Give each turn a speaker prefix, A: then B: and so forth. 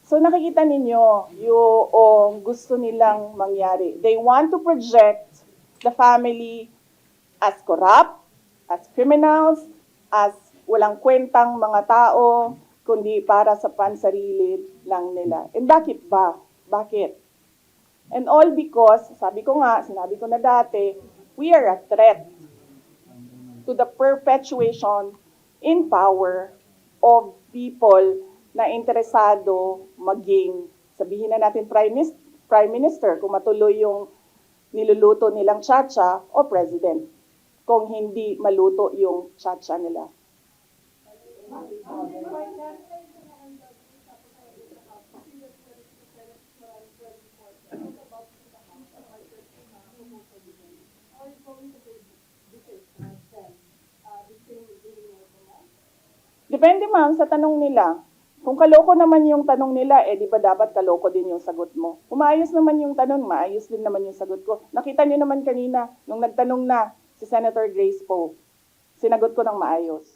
A: So nakikita ninyo yung gusto nilang mangyari. They want to project the family as corrupt, as criminals, as walang kwentang mga tao, kundi para sa pansarili lang nila. And bakit ba? Bakit? And all because, sabi ko nga, sinabi ko na dati, we are a threat to the perpetuation in power of people na interesado maging, sabihin na natin Prime Minister, kung matuloy yung niluluto nilang tsa-tsa, o President, kung hindi maluto yung tsa-tsa nila. Depende ma'am sa tanong nila. Kung kaloko naman yung tanong nila, di ba dapat kaloko din yung sagot mo? Kung maayos naman yung tanong, maayos din naman yung sagot ko. Nakita niyo naman kanina, nung nagtanong na si Senator Grace Poe, sinagot ko ng maayos.